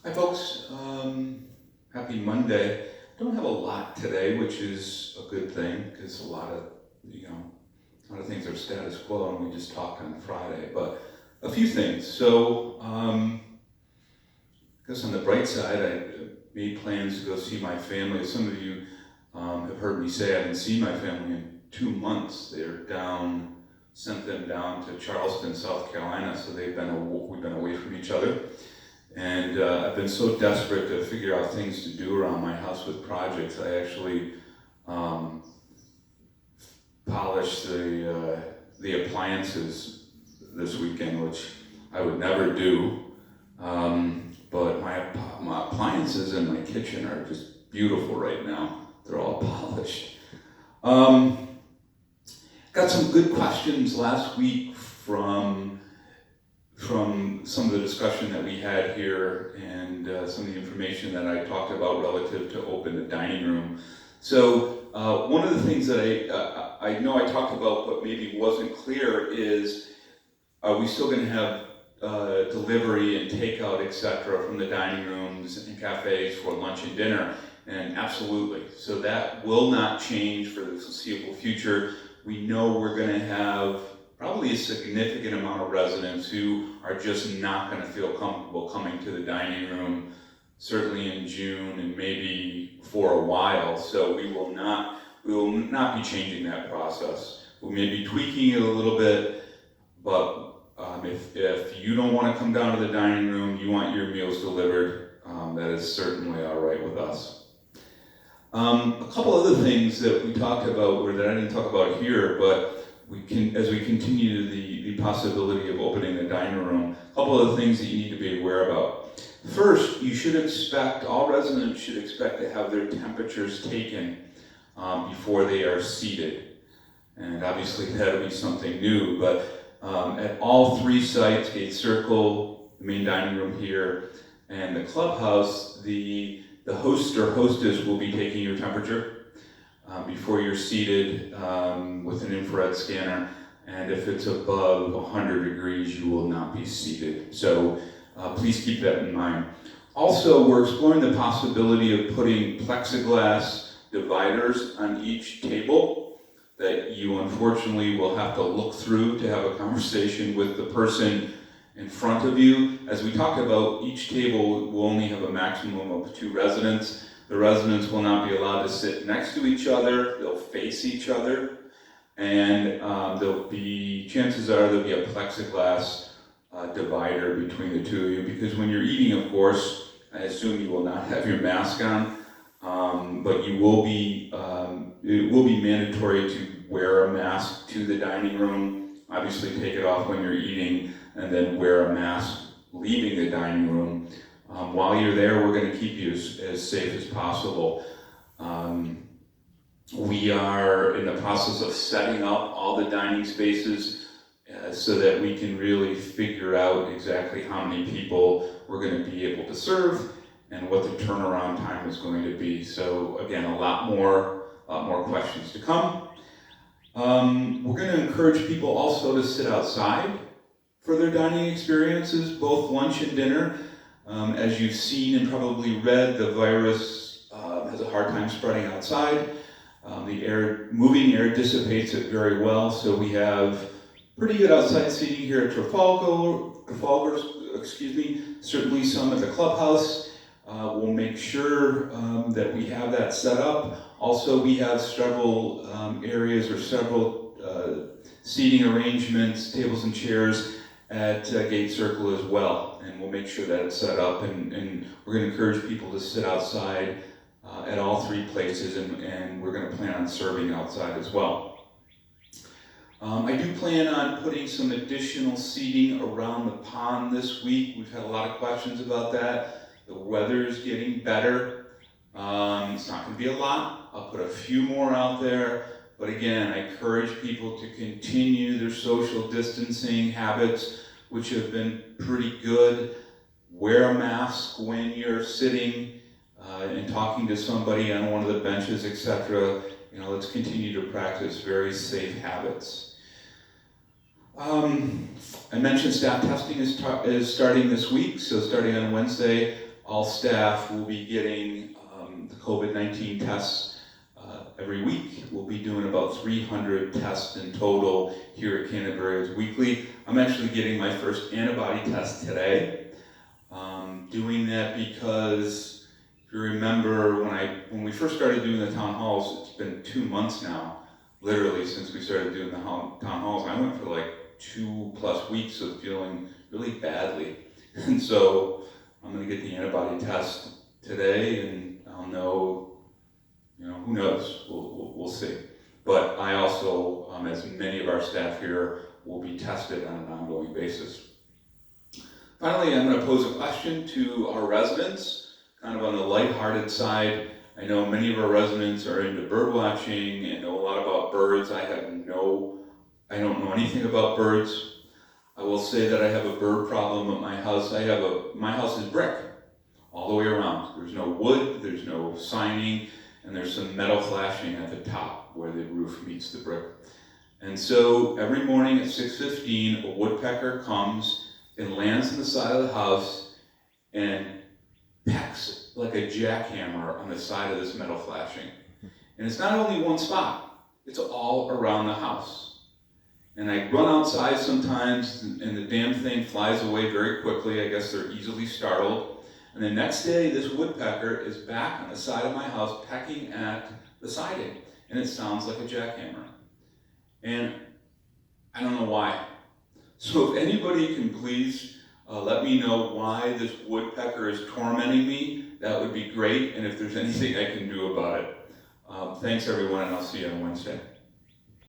Hi folks, happy Monday. Don't have a lot today, which is a good thing because a lot of things are status quo, and we just talked on Friday. But a few things. So, I guess on the bright side, I made plans to go see my family. Some of you have heard me say I haven't seen my family in 2 months. Sent them down to Charleston, South Carolina, so we've been away from each other. And I've been so desperate to figure out things to do around my house with projects. I actually polished the appliances this weekend, which I would never do. But my appliances in my kitchen are just beautiful right now. They're all polished. Got some good questions last week from some of the discussion that we had here and some of the information that I talked about relative to open the dining room. So one of the things that I know I talked about but maybe wasn't clear is, are we still going to have delivery and takeout, etc., from the dining rooms and cafes for lunch and dinner? And absolutely. So that will not change for the foreseeable future. We know we're going to have probably a significant amount of residents who are just not going to feel comfortable coming to the dining room, certainly in June and maybe for a while. So we will not be changing that process. We may be tweaking it a little bit, but if you don't want to come down to the dining room, you want your meals delivered, that is certainly all right with us. A couple other things that we talked about, or that I didn't talk about here, but as we continue the possibility of opening the dining room, a couple of things that you need to be aware about. First, all residents should expect to have their temperatures taken before they are seated. And obviously that'll be something new, but at all 3 sites, Gate Circle, the main dining room here, and the clubhouse, the host or hostess will be taking your temperature before you're seated with an infrared scanner, and if it's above 100 degrees, you will not be seated. So please keep that in mind. Also, we're exploring the possibility of putting plexiglass dividers on each table that you unfortunately will have to look through to have a conversation with the person in front of you. As we talked about, each table will only have a maximum of 2 residents. The residents will not be allowed to sit next to each other. They'll face each other, and chances are there'll be a plexiglass divider between the 2 of you, because when you're eating, of course, I assume you will not have your mask on, but it will be mandatory to wear a mask to the dining room. Obviously take it off when you're eating, and then wear a mask leaving the dining room. While you're there, we're going to keep you as safe as possible. We are in the process of setting up all the dining spaces so that we can really figure out exactly how many people we're going to be able to serve and what the turnaround time is going to be. So again, a lot more questions to come. We're going to encourage people also to sit outside for their dining experiences, both lunch and dinner. As you've seen and probably read, the virus has a hard time spreading outside. The moving air dissipates it very well, so we have pretty good outside seating here at Trafalgar, certainly some at the clubhouse. We'll make sure that we have that set up. Also, we have several areas or several seating arrangements, tables and chairs at Gate Circle as well, and we'll make sure that it's set up, and we're going to encourage people to sit outside at all 3 places, and we're going to plan on serving outside as well. I do plan on putting some additional seating around the pond this week. We've had a lot of questions about that. The weather's getting better. It's not going to be a lot. I'll put a few more out there. But again, I encourage people to continue their social distancing habits, which have been pretty good. Wear a mask when you're sitting and talking to somebody on one of the benches, etc. Let's continue to practice very safe habits. I mentioned staff testing is starting this week, so starting on Wednesday, all staff will be getting the COVID-19 tests every week. We'll be doing about 300 tests in total here at Canterbury weekly. I'm actually getting my first antibody test today. Doing that because if you remember when we first started doing the town halls, it's been 2 months now, literally since we started doing the town halls. I went for like 2+ weeks of feeling really badly. And so I'm gonna get the antibody test today and I'll know, who knows, we'll see. But I also, as many of our staff here, will be tested on an ongoing basis. Finally, I'm going to pose a question to our residents, kind of on the lighthearted side. I know many of our residents are into bird watching and know a lot about birds. I don't know anything about birds. I will say that I have a bird problem at my house. My house is brick all the way around. There's no wood, there's no siding, and there's some metal flashing at the top where the roof meets the brick. And so every morning at 6:15, a woodpecker comes and lands on the side of the house and pecks like a jackhammer on the side of this metal flashing. And it's not only one spot, it's all around the house. And I run outside sometimes and the damn thing flies away very quickly. I guess they're easily startled. And the next day, this woodpecker is back on the side of my house pecking at the siding. And it sounds like a jackhammer. And I don't know why. So if anybody can please let me know why this woodpecker is tormenting me, that would be great. And if there's anything I can do about it. Thanks everyone, and I'll see you on Wednesday.